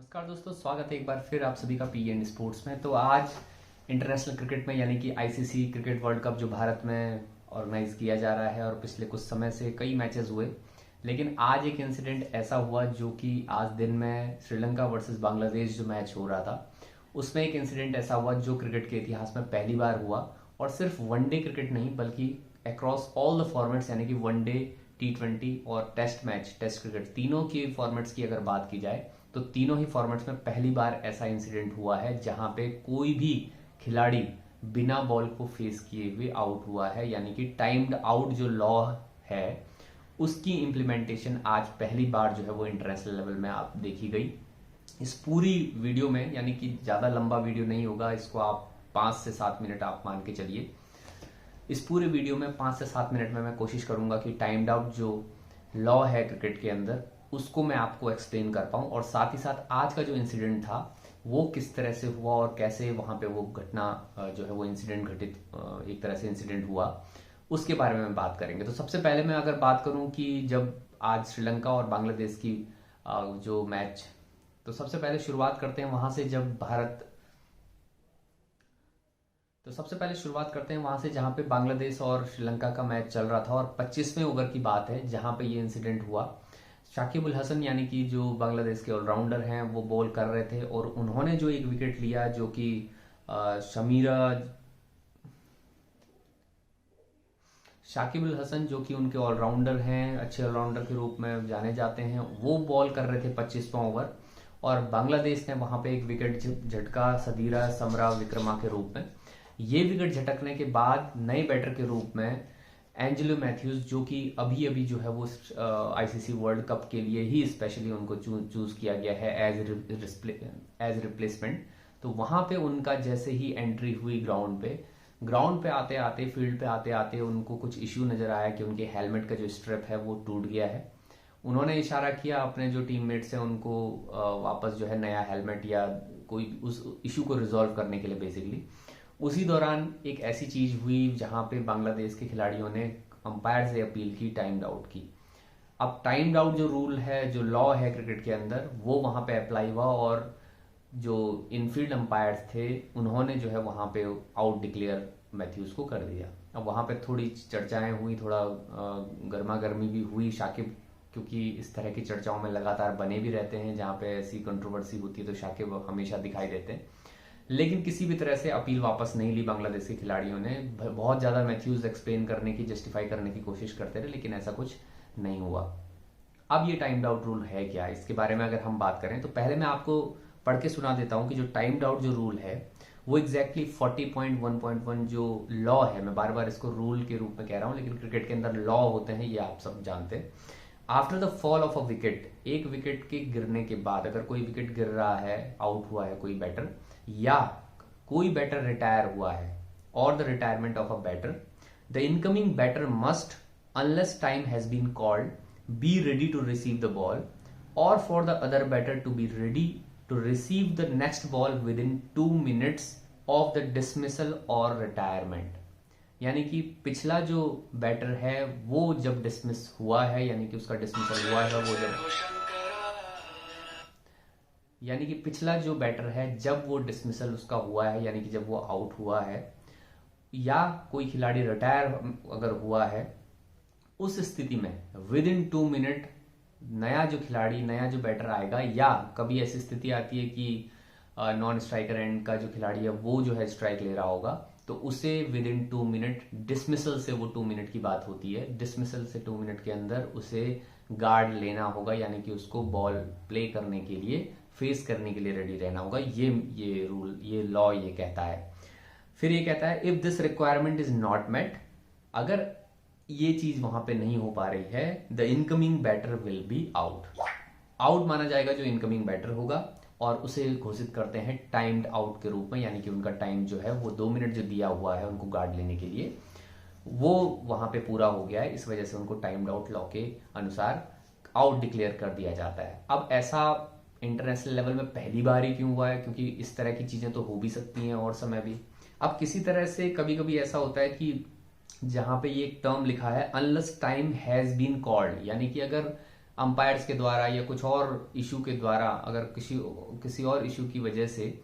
नमस्कार दोस्तों, स्वागत है एक बार फिर आप सभी का पी एंड स्पोर्ट्स में। तो आज इंटरनेशनल क्रिकेट में यानी कि आईसीसी क्रिकेट वर्ल्ड कप जो भारत में ऑर्गेनाइज किया जा रहा है और पिछले कुछ समय से कई मैचेस हुए, लेकिन आज एक इंसिडेंट ऐसा हुआ जो कि आज दिन में श्रीलंका वर्सेस बांग्लादेश जो मैच हो रहा था उसमें एक इंसिडेंट ऐसा हुआ जो क्रिकेट के इतिहास में पहली बार हुआ। और सिर्फ वनडे क्रिकेट नहीं बल्कि अक्रॉस ऑल द फॉर्मेट्स यानी कि वनडे, टी20 और टेस्ट मैच, टेस्ट क्रिकेट, तीनों के फॉर्मेट्स की अगर बात की जाए तो तीनों ही फॉर्मेट्स में पहली बार ऐसा इंसिडेंट हुआ है जहां पे कोई भी खिलाड़ी बिना बॉल को फेस किए हुए आउट हुआ है। यानी कि टाइम्ड आउट जो लॉ है उसकी इंप्लीमेंटेशन आज पहली बार जो है वो इंटरनेशनल लेवल में आप देखी गई। इस पूरी वीडियो में, यानी कि ज्यादा लंबा वीडियो नहीं होगा, इसको आप 5 से 7 मिनट आप मान के चलिए। इस पूरे वीडियो में 5 से 7 मिनट में मैं कोशिश करूंगा कि टाइम्ड आउट जो लॉ है क्रिकेट के अंदर उसको मैं आपको एक्सप्लेन कर पाऊं, और साथ ही साथ आज का जो इंसिडेंट था वो किस तरह से हुआ और कैसे वहां पे वो घटना जो है वो इंसिडेंट घटित एक तरह से इंसिडेंट हुआ, उसके बारे में बात करेंगे। तो सबसे पहले मैं अगर बात करूं कि जब आज श्रीलंका और बांग्लादेश की जो मैच, तो सबसे पहले शुरुआत करते हैं वहां से जब भारत तो सबसे पहले शुरुआत करते हैं वहां से जहां पे बांग्लादेश और श्रीलंका का मैच चल रहा था और 25वें ओवर की बात है जहां पे ये इंसिडेंट हुआ। शाकिब उल हसन यानी कि जो बांग्लादेश के ऑलराउंडर हैं वो बॉल कर रहे थे और उन्होंने जो एक विकेट लिया जो कि शमीरा शाकिब उल हसन जो कि उनके ऑलराउंडर हैं, अच्छे ऑलराउंडर के रूप में जाने जाते हैं, वो बॉल कर रहे थे 25वां ओवर और बांग्लादेश ने वहां पे एक विकेट झटका सदीरा समरा विक्रमा के रूप में। ये विकेट झटकने के बाद नए बैटर के रूप में एंजेलो मैथ्यूज, जो कि अभी अभी जो है वो आईसीसी वर्ल्ड कप के लिए ही स्पेशली उनको चूज किया गया है एज रिप्लेसमेंट, तो वहां पे उनका जैसे ही एंट्री हुई ग्राउंड पे आते आते, फील्ड पे आते आते उनको कुछ इश्यू नजर आया कि उनके हेलमेट का जो स्ट्रिप है वो टूट गया है। उन्होंने इशारा किया अपने जो टीममेट्स हैं उनको वापस जो है नया हेलमेट या कोई उस इशू को रिजॉल्व करने के लिए बेसिकली। उसी दौरान एक ऐसी चीज हुई जहां पे बांग्लादेश के खिलाड़ियों ने अंपायर से अपील की टाइम्ड आउट की। अब टाइम्ड आउट जो रूल है, जो लॉ है क्रिकेट के अंदर, वो वहां पे अप्लाई हुआ और जो इनफील्ड अंपायर्स थे उन्होंने जो है वहां पे आउट डिक्लेयर मैथ्यूज को कर दिया। अब वहां पे थोड़ी चर्चाएं हुई, थोड़ा गर्मा गर्मी भी हुई शाकिब, क्योंकि इस तरह की चर्चाओं में लगातार बने भी रहते हैं जहां पे ऐसी कंट्रोवर्सी होती है तो शाकिब हमेशा दिखाई देते हैं। लेकिन किसी भी तरह से अपील वापस नहीं ली बांग्लादेश के खिलाड़ियों ने। बहुत ज्यादा मैथ्यूज एक्सप्लेन करने की, जस्टिफाई करने की कोशिश करते रहे लेकिन ऐसा कुछ नहीं हुआ। अब ये टाइम्ड आउट रूल है क्या, इसके बारे में अगर हम बात करें तो पहले मैं आपको पढ़ के सुना देता हूं कि जो टाइम्ड आउट जो रूल है वो एग्जैक्टली 40.1.1 जो लॉ है, मैं बार बार इसको रूल के रूप में कह रहा हूं लेकिन क्रिकेट के अंदर लॉ होते हैं, ये आप सब जानते हैं। After the fall of a wicket, एक विकेट के गिरने के बाद, अगर कोई विकेट गिर रहा है, आउट हुआ है कोई बैटर या कोई बैटर रिटायर हुआ है, और the retirement of a batter, the incoming batter must, unless time has been called, be ready to receive the ball और for the other batter to be ready to receive the next ball within 2 minutes of the dismissal और retirement. यानी कि पिछला जो batter है वो जब dismiss हुआ है, यानी कि उसका डिसमिसल हुआ है, वो जब यानी कि पिछला जो बैटर है जब वो डिसमिसल उसका हुआ है, यानी कि जब वो आउट हुआ है, या कोई खिलाड़ी रिटायर अगर हुआ है, उस स्थिति में विद इन 2 minute नया जो खिलाड़ी, नया जो बैटर आएगा, या कभी ऐसी स्थिति आती है कि नॉन स्ट्राइकर एंड का जो खिलाड़ी है वो जो है स्ट्राइक ले रहा होगा, तो उसे विद इन 2 minute, डिसमिसल से वो 2 minute की बात होती है, डिसमिसल से 2 minute के अंदर उसे गार्ड लेना होगा, यानी कि उसको बॉल प्ले करने के लिए, फेस करने के लिए रेडी रहना होगा। ये रूल, ये लॉ ये कहता है। फिर ये कहता है if this requirement is not met, अगर ये चीज वहां पे नहीं हो पा रही है, the incoming batter will be out माना जाएगा जो इनकमिंग बैटर होगा, और उसे घोषित करते हैं टाइम्ड आउट के रूप में, यानी कि उनका टाइम जो है वो 2 मिनट जो दिया हुआ है उनको गार्ड लेने के लिए वो वहां पे पूरा हो गया है, इस वजह से उनको टाइम्ड आउट लॉ के अनुसार आउट डिक्लेयर कर दिया जाता है। अब ऐसा इंटरनेशनल लेवल में पहली बार ही क्यों हुआ है, क्योंकि इस तरह की चीजें तो हो भी सकती हैं और समय भी। अब किसी तरह से कभी कभी ऐसा होता है कि जहां पे ये एक टर्म लिखा है unless time has been called, यानी कि अगर अंपायर्स के द्वारा या कुछ और इशू के द्वारा, अगर किसी और इशू की वजह से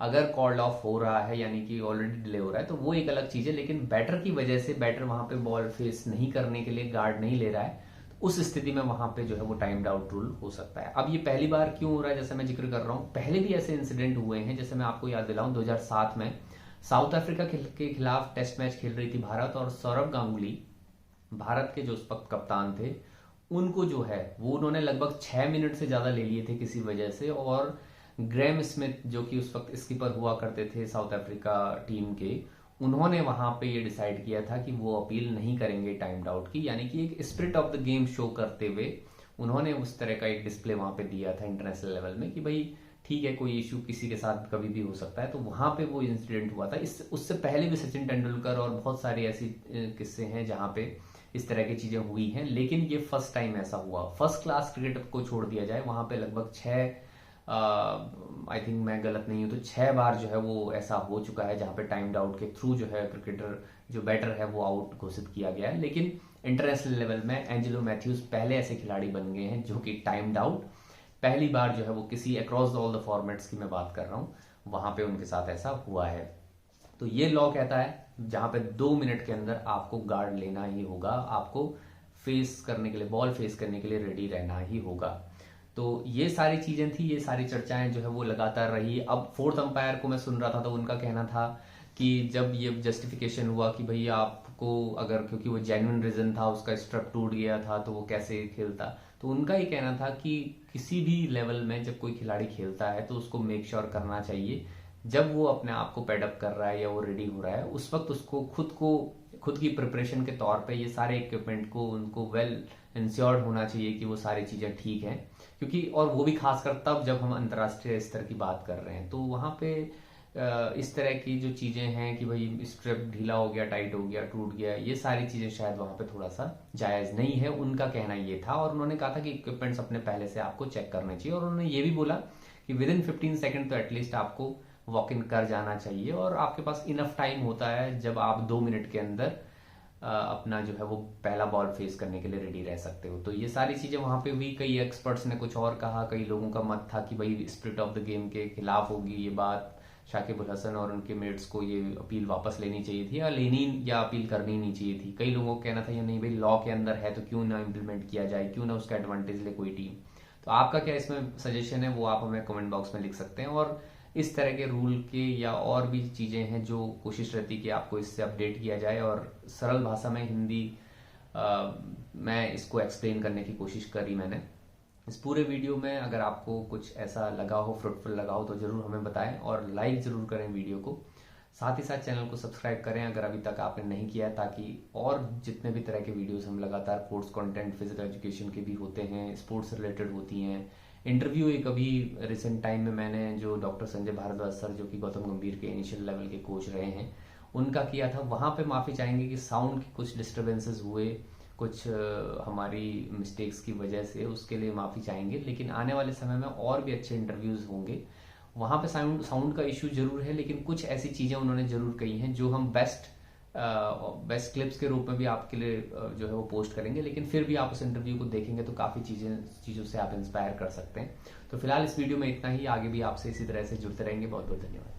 अगर कॉल्ड ऑफ हो रहा है, यानी कि ऑलरेडी डिले हो रहा है, तो वो एक अलग चीज है। लेकिन बैटर की वजह से बैटर वहां पे बॉल फेस नहीं करने के लिए गार्ड नहीं ले रहा है, तो उस स्थिति में वहां पे जो है वो टाइम्ड आउट रूल हो सकता है। अब ये पहली बार क्यों हो रहा है, जैसे मैं जिक्र कर रहा हूं, पहले भी ऐसे इंसिडेंट हुए हैं। जैसे मैं आपको याद दिलाऊं, 2007 में साउथ अफ्रीका के खिलाफ टेस्ट मैच खेल रही थी भारत, और सौरभ गांगुली भारत के जो उस वक्त कप्तान थे, उनको जो है वो उन्होंने लगभग 6 मिनट से ज्यादा ले लिए थे किसी वजह से। और ग्रेम स्मिथ जो कि उस वक्त स्कीपर हुआ करते थे साउथ अफ्रीका टीम के, उन्होंने वहां पे ये डिसाइड किया था कि वो अपील नहीं करेंगे टाइम्ड आउट की, यानी कि एक spirit of the game show करते हुए उन्होंने उस तरह का एक डिस्प्ले वहां पे दिया था इंटरनेशनल लेवल में कि भाई ठीक है, कोई इशू किसी के साथ कभी भी हो सकता है। तो वहां पे वो इंसिडेंट हुआ था। उससे पहले भी सचिन तेंदुलकर और बहुत सारे ऐसी किस्से हैं जहां पे इस तरह की चीजें हुई हैं, लेकिन ये फर्स्ट टाइम ऐसा हुआ। फर्स्ट क्लास क्रिकेट को छोड़ दिया जाए, वहां पे लगभग 6, आई थिंक मैं गलत नहीं हूं तो 6 बार जो है वो ऐसा हो चुका है जहां पे टाइम्ड आउट के थ्रू जो है क्रिकेटर जो बैटर है वो आउट घोषित किया गया है। लेकिन इंटरनेशनल लेवल में एंजेलो मैथ्यूज पहले ऐसे खिलाड़ी बन गए हैं जो कि टाइम्ड आउट पहली बार जो है वो किसी अक्रॉस ऑल द फॉर्मेट्स की मैं बात कर रहा हूं, वहां पे उनके साथ ऐसा हुआ है। तो ये लॉ कहता है जहां पे 2 मिनट के अंदर आपको गार्ड लेना ही होगा, आपको फेस करने के लिए, बॉल फेस करने के लिए रेडी रहना ही होगा। तो ये सारी चीजें थी, ये सारी चर्चाएं जो है वो लगातार रही। अब फोर्थ अंपायर को मैं सुन रहा था तो उनका कहना था कि जब ये जस्टिफिकेशन हुआ कि भाई आपको अगर, क्योंकि वो जेन्युइन रीजन था, उसका स्ट्रप टूट गया था तो वो कैसे खेलता, तो उनका ये कहना था कि किसी भी लेवल में जब कोई खिलाड़ी खेलता है तो उसको मेक श्योर करना चाहिए जब वो अपने आप को पैडअप कर रहा है या वो रेडी हो रहा है, उस वक्त उसको खुद की प्रिपरेशन के तौर पे ये सारे इक्विपमेंट को उनको वेल इंश्योर्ड होना चाहिए कि वो सारी चीजें ठीक हैं। क्योंकि और वो भी खासकर तब जब हम अंतर्राष्ट्रीय स्तर की बात कर रहे हैं, तो वहां पे इस तरह की जो चीजें हैं कि भाई स्ट्रिप ढीला हो गया, टाइट हो गया, टूट गया, ये सारी चीजें शायद वहां पे थोड़ा सा जायज नहीं है, उनका कहना ये था। और उन्होंने कहा था कि इक्विपमेंट्स अपने पहले से आपको चेक करने चाहिए, और उन्होंने ये भी बोला कि विद इन 15 सेकंड तो एटलीस्ट आपको वॉक इन कर जाना चाहिए, और आपके पास इनफ टाइम होता है जब आप 2 मिनट के अंदर अपना जो है वो पहला बॉल फेस करने के लिए रेडी रह सकते हो। तो ये सारी चीजें वहां पे हुई। कई एक्सपर्ट्स ने कुछ और कहा, कई लोगों का मत था कि भाई स्पिरिट ऑफ द गेम के खिलाफ होगी ये बात, शाकिब अल हसन और उनके मेट्स को ये अपील वापस लेनी चाहिए थी या अपील करनी नहीं चाहिए थी। कई लोगों का कहना था ये नहीं भाई, लॉ के अंदर है तो क्यों ना इम्प्लीमेंट किया जाए, क्यों ना उसका एडवांटेज ले कोई टीम। तो आपका क्या इसमें सजेशन है, वो आप हमें कमेंट बॉक्स में लिख सकते हैं। और इस तरह के रूल के या और भी चीजें हैं जो कोशिश रहती कि आपको इससे अपडेट किया जाए, और सरल भाषा में हिंदी मैं इसको एक्सप्लेन करने की कोशिश करी मैंने इस पूरे वीडियो में। अगर आपको कुछ ऐसा लगा हो, फ्रूटफुल लगा हो, तो जरूर हमें बताएं और लाइक जरूर करें वीडियो को। साथ ही साथ चैनल को सब्सक्राइब करें अगर अभी तक आपने नहीं किया है, ताकि और जितने भी तरह के वीडियोस हम लगातार स्पोर्ट्स कंटेंट, फिजिकल एजुकेशन के भी होते हैं, स्पोर्ट्स से रिलेटेड होती हैं। इंटरव्यू एक अभी रिसेंट टाइम में मैंने जो डॉक्टर संजय भारद्वाज सर, जो कि गौतम गंभीर के इनिशियल लेवल के कोच रहे हैं, उनका किया था। वहां पे माफी चाहेंगे कि साउंड की कुछ डिस्टर्बेंसेस हुए, कुछ हमारी मिस्टेक्स की वजह से, उसके लिए माफी चाहेंगे। लेकिन आने वाले समय में और भी अच्छे इंटरव्यूज होंगे। वहां पे साउंड का इशू जरूर है, लेकिन कुछ ऐसी चीजें उन्होंने जरूर कही हैं जो हम बेस्ट क्लिप्स के रूप में भी आपके लिए जो है वो पोस्ट करेंगे। लेकिन फिर भी आप उस इंटरव्यू को देखेंगे तो काफी चीजों से आप इंस्पायर कर सकते हैं। तो फिलहाल इस वीडियो में इतना ही, आगे भी आपसे इसी तरह से जुड़ते रहेंगे। बहुत बहुत धन्यवाद।